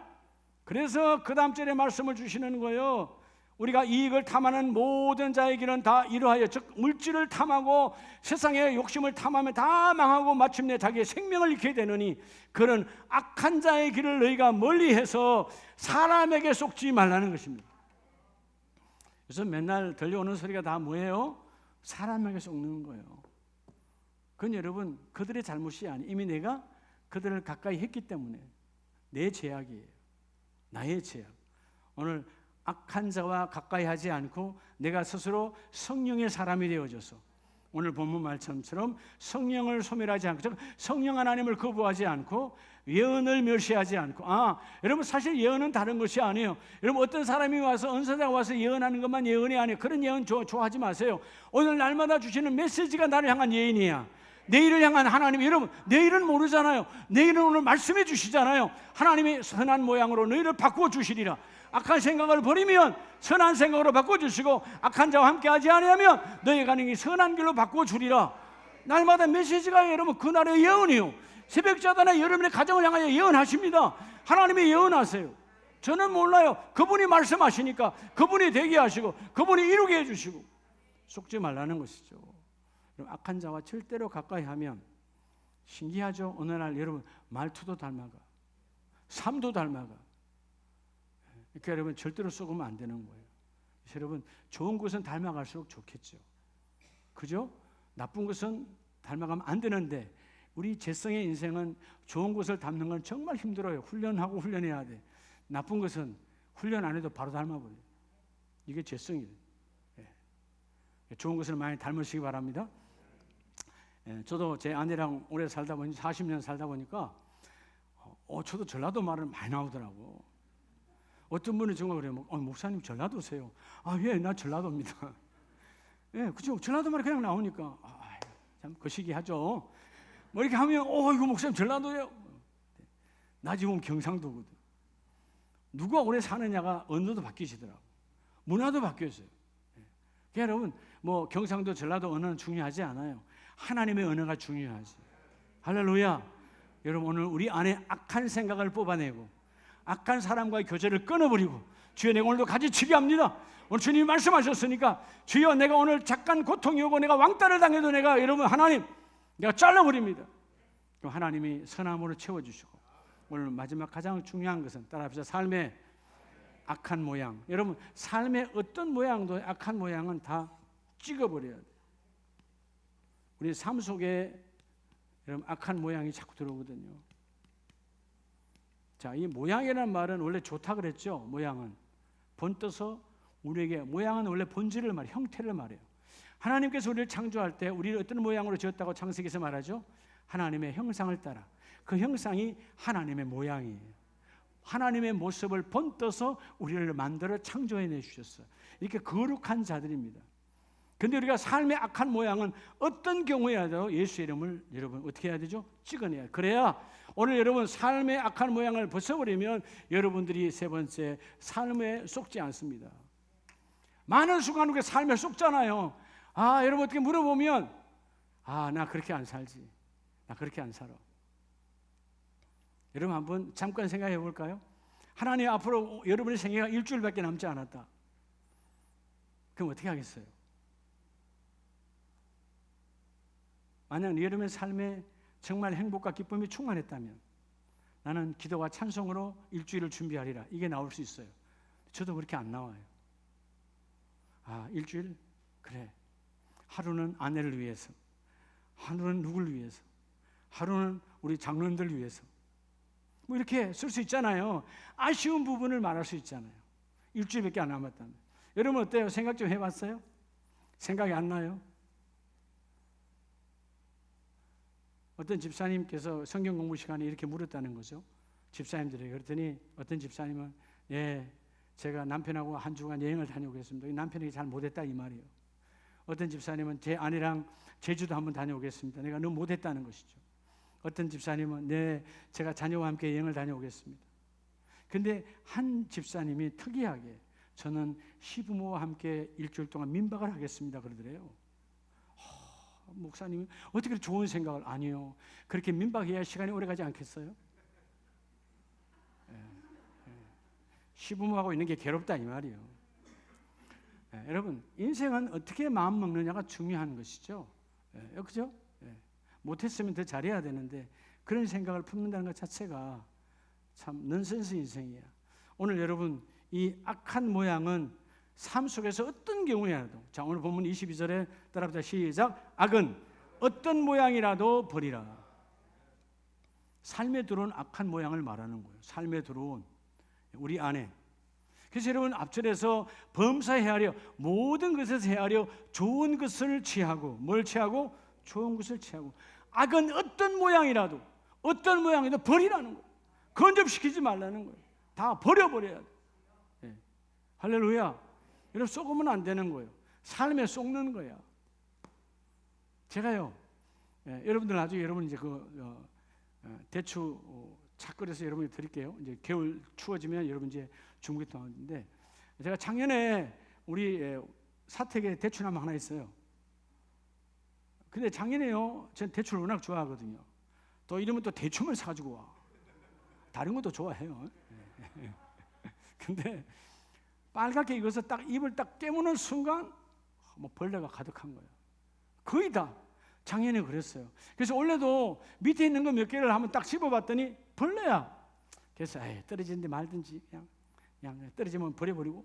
그래서 그 다음 절에 말씀을 주시는 거예요. 우리가 이익을 탐하는 모든 자의 길은 다 이러하여, 즉 물질을 탐하고 세상의 욕심을 탐하면 다 망하고 마침내 자기의 생명을 잃게 되느니 그런 악한 자의 길을 너희가 멀리해서 사람에게 속지 말라는 것입니다. 그래서 맨날 들려오는 소리가 다 뭐예요? 사람에게 속는 거예요. 그건 여러분 그들의 잘못이 아니, 이미 내가 그들을 가까이 했기 때문에 내 죄악이에요. 나의 죄악. 오늘 악한 자와 가까이 하지 않고 내가 스스로 성령의 사람이 되어져서 오늘 본문 말씀처럼 성령을 소멸하지 않고, 즉 성령 하나님을 거부하지 않고 예언을 멸시하지 않고. 여러분 사실 예언은 다른 것이 아니에요. 여러분 어떤 사람이 와서 은사자가 와서 예언하는 것만 예언이 아니에요. 그런 예언 좋아하지 마세요. 오늘 날마다 주시는 메시지가 나를 향한 예언이야. 내일을 향한 하나님. 여러분 내일은 모르잖아요. 내일은 오늘 말씀해 주시잖아요. 하나님이 선한 모양으로 너희를 바꾸어 주시리라. 악한 생각을 버리면 선한 생각으로 바꿔주시고 악한 자와 함께하지 아니하면 너희 가능히 선한 길로 바꿔주리라. 날마다 메시지가 여러분 그날의 예언이요. 새벽자단에 여러분의 가정을 향하여 예언하십니다. 하나님이 예언하세요. 저는 몰라요. 그분이 말씀하시니까 그분이 되게 하시고 그분이 이루게 해주시고. 속지 말라는 것이죠. 악한 자와 절대로 가까이 하면 신기하죠. 어느 날 여러분 말투도 닮아가, 삶도 닮아가. 그러니까 여러분 절대로 썩으면 안 되는 거예요. 여러분 좋은 것은 닮아갈수록 좋겠죠. 그죠? 나쁜 것은 닮아가면 안 되는데 우리 재성의 인생은 좋은 것을 닮는 건 정말 힘들어요. 훈련하고 훈련해야 돼. 나쁜 것은 훈련 안 해도 바로 닮아버려요. 이게 재성이에요. 좋은 것을 많이 닮으시기 바랍니다. 저도 제 아내랑 오래 살다 보니 40년 살다 보니까 저도 전라도 말을 많이 나오더라고. 어떤 분은 정말 그래요. 목사님 전라도세요? 예, 나 전라도입니다. 예, 그죠. 전라도 말이 그냥 나오니까 참 거시기하죠. 뭐 이렇게 하면 이거 목사님 전라도예요. 나 지금 경상도거든. 누가 오래 사느냐가 언어도 바뀌시더라고. 문화도 바뀌었어요. 그러니까 여러분 뭐 경상도 전라도 언어는 중요하지 않아요. 하나님의 언어가 중요하지. 할렐루야. 여러분 오늘 우리 안에 악한 생각을 뽑아내고 악한 사람과의 교제를 끊어버리고 주여 내가 오늘도 가지치기 합니다. 오늘 주님이 말씀하셨으니까 주여 내가 오늘 잠깐 고통이 오고 내가 왕따를 당해도 내가 여러분 하나님 내가 잘라버립니다. 그럼 하나님이 선함으로 채워주시고 오늘 마지막 가장 중요한 것은 따라합시다. 삶의 악한 모양. 여러분 삶의 어떤 모양도 악한 모양은 다 찍어버려야 돼요. 우리 삶 속에 여러분 악한 모양이 자꾸 들어오거든요. 자, 이 모양이라는 말은 원래 좋다 그랬죠. 모양은 번떠서 우리에게 모양은 원래 본질을 말해요. 형태를 말해요. 하나님께서 우리를 창조할 때 우리를 어떤 모양으로 지었다고 창세기에서 말하죠. 하나님의 형상을 따라. 그 형상이 하나님의 모양이에요. 하나님의 모습을 번떠서 우리를 만들어 창조해내 주셨어요. 이렇게 거룩한 자들입니다. 근데 우리가 삶의 악한 모양은 어떤 경우에라도 예수의 이름을 여러분 어떻게 해야 되죠? 찍어내야. 그래야 오늘 여러분 삶의 악한 모양을 벗어버리면 여러분들이 세 번째 삶에 속지 않습니다. 많은 순간 우리가 삶에 속잖아요. 여러분 어떻게 물어보면 나 그렇게 안 살지. 나 그렇게 안 살아. 여러분 한번 잠깐 생각해 볼까요? 하나님 앞으로 여러분의 생애가 일주일밖에 남지 않았다. 그럼 어떻게 하겠어요? 만약 여러분의 삶에 정말 행복과 기쁨이 충만했다면 나는 기도와 찬송으로 일주일을 준비하리라. 이게 나올 수 있어요. 저도 그렇게 안 나와요. 일주일? 그래. 하루는 아내를 위해서, 하루는 누굴 위해서, 하루는 우리 장로님들 위해서. 뭐 이렇게 쓸 수 있잖아요. 아쉬운 부분을 말할 수 있잖아요. 일주일밖에 안 남았다면. 여러분 어때요? 생각 좀 해봤어요? 생각이 안 나요? 어떤 집사님께서 성경 공부 시간에 이렇게 물었다는 거죠. 집사님들에게. 그랬더니 어떤 집사님은 예, 제가 남편하고 한 주간 여행을 다녀오겠습니다. 남편에게 잘 못했다 이 말이에요. 어떤 집사님은 제 아내랑 제주도 한번 다녀오겠습니다. 내가 너무 못했다는 것이죠. 어떤 집사님은 네, 제가 자녀와 함께 여행을 다녀오겠습니다. 근데 한 집사님이 특이하게 저는 시부모와 함께 일주일 동안 민박을 하겠습니다 그러더래요. 목사님이 어떻게 좋은 생각을. 아니요, 그렇게 민박해야 시간이 오래가지 않겠어요? 시부모하고 있는 게 괴롭다 이 말이에요. 여러분, 인생은 어떻게 마음 먹느냐가 중요한 것이죠. 그죠? 못했으면 더 잘해야 되는데 그런 생각을 품는다는 것 자체가 참 넌센스 인생이야. 오늘 여러분, 이 악한 모양은 삶 속에서 어떤 경우에라도, 자 오늘 본문 22절에 따라합시다. 시작. 악은 어떤 모양이라도 버리라. 삶에 들어온 악한 모양을 말하는 거예요. 삶에 들어온 우리 안에. 그래서 여러분, 앞절에서 범사해하려, 모든 것에서 해하려 좋은 것을 취하고, 뭘 취하고? 좋은 것을 취하고. 악은 어떤 모양이라도, 어떤 모양이라도 버리라는 거예요. 건접시키지 말라는 거예요. 다 버려버려야 돼. 할렐루야. 여러분, 속으면 안 되는 거예요. 삶에 속는 거야. 제가요, 여러분들 나중에 여러분 이제 대추 차 끓여서 여러분이 드릴게요. 이제 겨울 추워지면 여러분 이제 중국에 나오는데, 제가 작년에 우리 사택에 대추나무 하나 있어요. 근데 작년에요, 전 대추를 워낙 좋아하거든요. 또 이러면 또 대추를 사주고 와. 다른 것도 좋아해요. 근데 빨갛게 익어서 딱 입을 딱 깨무는 순간 뭐 벌레가 가득한 거예요. 거의 다. 작년에 그랬어요. 그래서 원래도 밑에 있는 거 몇 개를 한번 딱 씹어봤더니 벌레야. 그래서 떨어지는데 말든지 그냥 떨어지면 버려버리고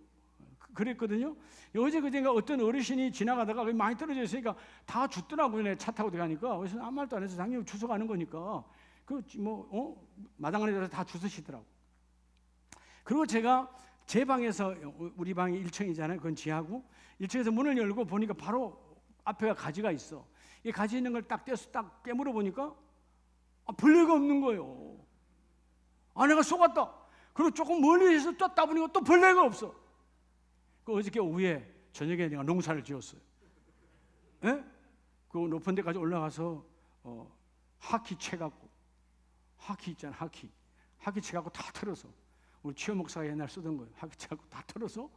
그랬거든요. 어제 그제가 어떤 어르신이 지나가다가 많이 떨어져 있으니까 다 죽더라고요. 차 타고 들어가니까. 그래서 아무 말도 안 해서 당연히 주워 가는 거니까 마당 안에 다 주워시더라고. 그리고 제가 제 방에서, 우리 방이 1층이잖아요. 그건 지하고 1층에서 문을 열고 보니까 바로 앞에가 가지가 있어. 이 가지 있는 걸 딱 떼서 딱 깨물어 보니까 벌레가 없는 거예요. 내가 속았다. 그리고 조금 멀리서 떴다 보니까 또 벌레가 없어. 어저께 오후에 저녁에 내가 농사를 지었어요. 그 높은 데까지 올라가서 하키 채갖고, 하키 있잖아, 하키 채갖고 다 털어서, 우리 치유 목사가 옛날 쓰던 거예요. 하키 채갖고 다 털어서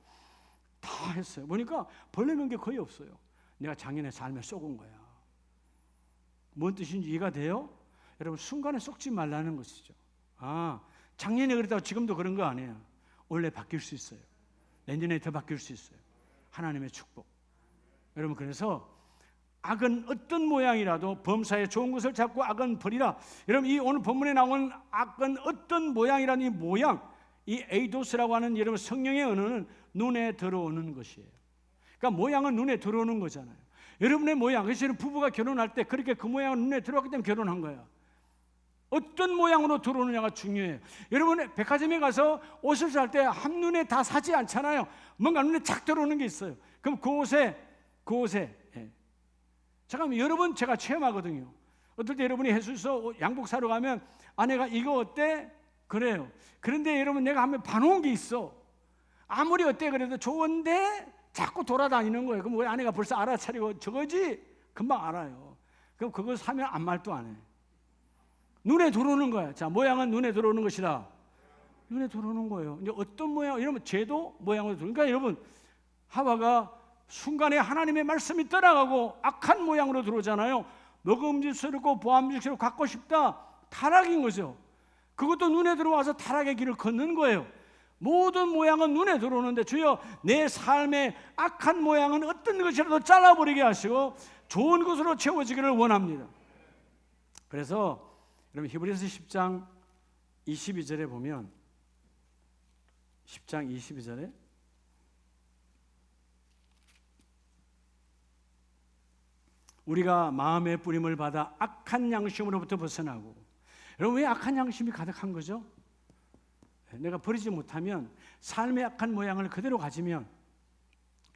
다 했어요. 보니까 벌레 면 게 거의 없어요. 내가 작년에 삶에 속은 거야. 뭔 뜻인지 이해가 돼요? 여러분, 순간에 속지 말라는 것이죠. 작년에 그랬다고 지금도 그런 거 아니에요. 원래 바뀔 수 있어요. 내년에 더 바뀔 수 있어요. 하나님의 축복. 여러분, 그래서 악은 어떤 모양이라도 범사에 좋은 것을 잡고 악은 버리라. 여러분, 이 오늘 본문에 나온 악은 어떤 모양이라는 이 모양, 이 에이도스라고 하는 여러분 성령의 언어는 눈에 들어오는 것이에요. 그러니까 모양은 눈에 들어오는 거잖아요. 여러분의 모양, 그래서 부부가 결혼할 때 그렇게 그 모양은 눈에 들어왔기 때문에 결혼한 거야. 어떤 모양으로 들어오느냐가 중요해요. 여러분, 백화점에 가서 옷을 살 때 한눈에 다 사지 않잖아요. 뭔가 눈에 착 들어오는 게 있어요. 그럼 그 옷에 잠깐만, 여러분, 제가 체험하거든요. 어떨 때 여러분이 해수서 양복 사러 가면 아내가 이거 어때? 그래요. 그런데 여러분, 내가 한번 봐놓은 게 있어. 아무리 어때 그래도 좋은데 자꾸 돌아다니는 거예요. 그럼 우리 아내가 벌써 알아차리고 저거지? 금방 알아요. 그럼 그거 사면 아무 말도 안 해. 눈에 들어오는 거야. 자, 모양은 눈에 들어오는 것이다. 눈에 들어오는 거예요. 이제 어떤 모양, 이러면 쟤도 모양으로 들어오는. 그러니까 여러분, 하와가 순간에 하나님의 말씀이 떠나가고 악한 모양으로 들어오잖아요. 먹음직스럽고 보암직스럽고 갖고 싶다. 타락인 거죠. 그것도 눈에 들어와서 타락의 길을 걷는 거예요. 모든 모양은 눈에 들어오는데, 주여 내 삶의 악한 모양은 어떤 것이라도 잘라버리게 하시고 좋은 것으로 채워지기를 원합니다. 그래서 여러분, 히브리서 10장 22절에 보면, 10장 22절에 우리가 마음의 뿌림을 받아 악한 양심으로부터 벗어나고. 여러분, 왜 악한 양심이 가득한 거죠? 내가 버리지 못하면, 삶의 악한 모양을 그대로 가지면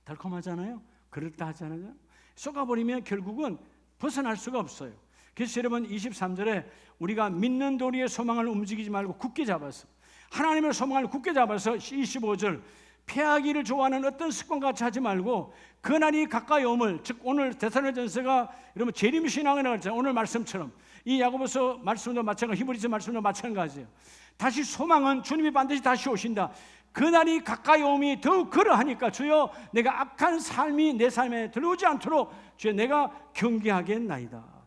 달콤하잖아요. 그럴듯하잖아요. 쏟아버리면 결국은 벗어날 수가 없어요. 그래서 여러분 23절에 우리가 믿는 도리의 소망을 움직이지 말고 굳게 잡아서, 하나님의 소망을 굳게 잡아서 25절 패하기를 좋아하는 어떤 습관과 같이 하지 말고 그날이 가까이 오물, 즉 오늘 데살로니가전서가 여러분 재림신앙이라고 했잖아요. 오늘 말씀처럼 이 야고보서 말씀도 마찬가지고 히브리서 말씀도 마찬가지예요. 다시 소망은 주님이 반드시 다시 오신다. 그날이 가까이 오미 더욱 그러하니까 주여 내가 악한 삶이 내 삶에 들어오지 않도록 주여 내가 경계하겠나이다.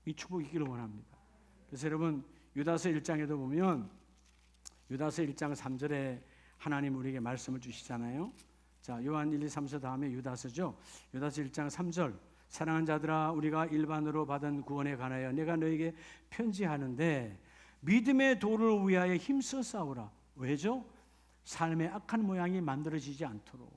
이 축복이기를 원합니다. 그래서 여러분 유다서 1장에도 보면 유다서 1장 3절에 하나님 우리에게 말씀을 주시잖아요. 자, 요한 1, 2, 3서 다음에 유다서죠. 유다서 1장 3절 사랑하는 자들아 우리가 일반으로 받은 구원에 관하여 내가 너에게 편지하는데 믿음의 도를 위하여 힘써 싸우라. 왜죠? 삶의 악한 모양이 만들어지지 않도록.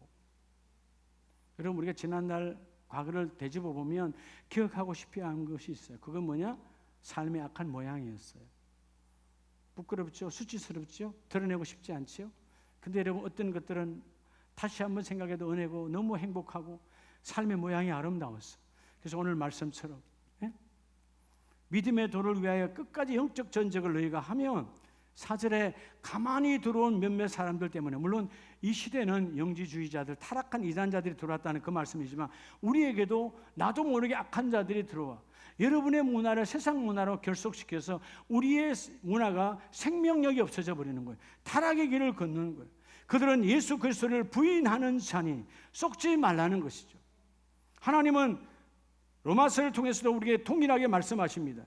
여러분 우리가 지난날 과거를 되짚어 보면 기억하고 싶어 하는 것이 있어요. 그건 뭐냐? 삶의 악한 모양이었어요. 부끄럽죠? 수치스럽죠? 드러내고 싶지 않죠? 근데 여러분 어떤 것들은 다시 한번 생각해도 은혜고 너무 행복하고 삶의 모양이 아름다웠어. 그래서 오늘 말씀처럼 믿음의 도를 위하여 끝까지 영적 전적을 너희가 하면 4절에 가만히 들어온 몇몇 사람들 때문에, 물론 이 시대는 영지주의자들, 타락한 이단자들이 들어왔다는 그 말씀이지만 우리에게도 나도 모르게 악한 자들이 들어와 여러분의 문화를 세상 문화로 결속시켜서 우리의 문화가 생명력이 없어져 버리는 거예요. 타락의 길을 걷는 거예요. 그들은 예수 그리스도를 부인하는 자니 썩지 말라는 것이죠. 하나님은 로마서를 통해서도 우리에게 동일하게 말씀하십니다.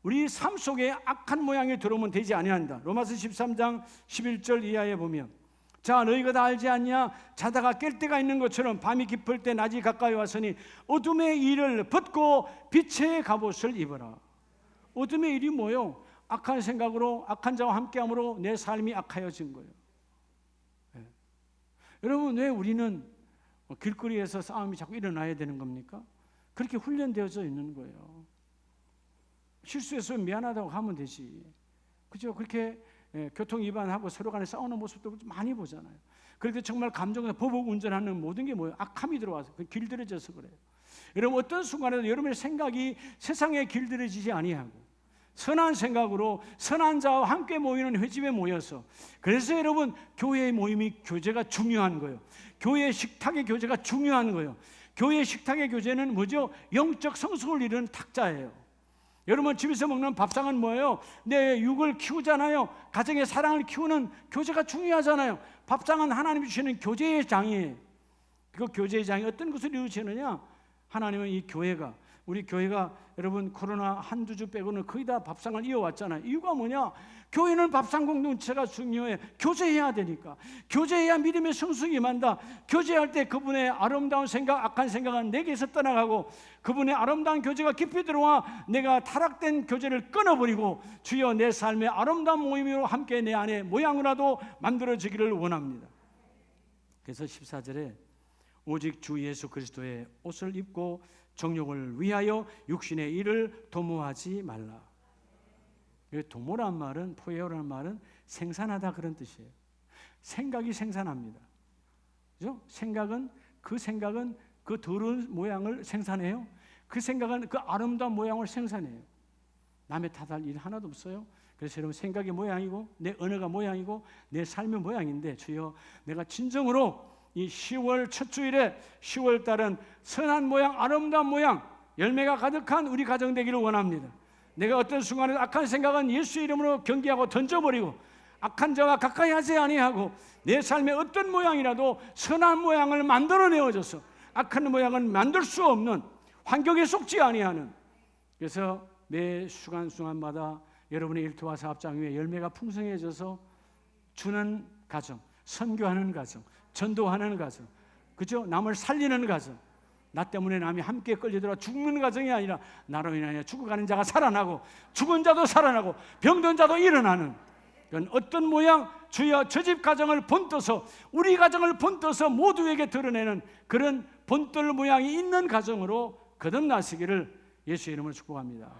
우리 삶 속에 악한 모양이 들어오면 되지 아니한다. 로마서 13장 11절 이하에 보면 자 너희가 다 알지 않냐? 자다가 깰 때가 있는 것처럼 밤이 깊을 때 낮이 가까이 왔으니 어둠의 일을 벗고 빛의 갑옷을 입어라. 어둠의 일이 뭐요? 악한 생각으로 악한 자와 함께함으로 내 삶이 악하여진 거예요. 네. 여러분 왜 우리는 길거리에서 싸움이 자꾸 일어나야 되는 겁니까? 그렇게 훈련되어져 있는 거예요. 실수해서 미안하다고 하면 되지. 그죠? 그렇게 교통 위반하고 서로 간에 싸우는 모습도 많이 보잖아요. 그런데 정말 감정에서 보복 운전하는 모든 게 뭐예요? 악함이 들어와서 길들여져서 그래요. 여러분 어떤 순간에도 여러분의 생각이 세상에 길들여지지 아니하고 선한 생각으로 선한 자와 함께 모이는 회집에 모여서, 그래서 여러분 교회의 모임이 교제가 중요한 거예요. 교회 식탁의 교제가 중요한 거예요. 교회 식탁의 교제는 뭐죠? 영적 성숙을 이루는 탁자예요. 여러분 집에서 먹는 밥상은 뭐예요? 내 육을 키우잖아요. 가정의 사랑을 키우는 교제가 중요하잖아요. 밥상은 하나님이 주시는 교제의 장이에요. 그 교제의 장이 어떤 것을 이루시느냐? 하나님은 이 교회가, 우리 교회가 여러분 코로나 한두 주 빼고는 거의 다 밥상을 이어왔잖아요. 이유가 뭐냐? 교회는 밥상 공동체가 중요해. 교제해야 되니까. 교제해야 믿음의 성숙이 임한다. 교제할 때 그분의 아름다운 생각, 악한 생각은 내게서 떠나가고 그분의 아름다운 교제가 깊이 들어와 내가 타락된 교제를 끊어버리고 주여 내 삶의 아름다운 모임으로 함께 내 안에 모양이라도 만들어지기를 원합니다. 그래서 14절에 오직 주 예수 그리스도의 옷을 입고 정욕을 위하여 육신의 일을 도모하지 말라. 도모란 말은, 포에어라는 말은 생산하다 그런 뜻이에요. 생각이 생산합니다. 그죠? 생각은 그 더러운 모양을 생산해요. 그 생각은 그 아름다운 모양을 생산해요. 남의 탓할 일 하나도 없어요. 그래서 여러분 생각의 모양이고 내 언어가 모양이고 내 삶의 모양인데 주여 내가 진정으로 이 10월 첫 주일에 10월 달은 선한 모양, 아름다운 모양, 열매가 가득한 우리 가정 되기를 원합니다. 내가 어떤 순간에 악한 생각은 예수 이름으로 경계하고 던져버리고 악한 자와 가까이 하지 아니하고 내 삶의 어떤 모양이라도 선한 모양을 만들어내어줘서 악한 모양을 만들 수 없는 환경에 속지 아니하는, 그래서 매 순간순간마다 여러분의 일터와 사업장 위에 열매가 풍성해져서 주는 가정, 선교하는 가정, 전도하는 가정, 그죠? 남을 살리는 가정, 나 때문에 남이 함께 끌려들어 죽는 가정이 아니라 나로 인하여 죽어가는 자가 살아나고 죽은 자도 살아나고 병든 자도 일어나는, 그건 어떤 모양? 주여 저 집 가정을 본떠서 우리 가정을 본떠서 모두에게 드러내는 그런 본뜰 모양이 있는 가정으로 거듭나시기를 예수의 이름으로 축복합니다.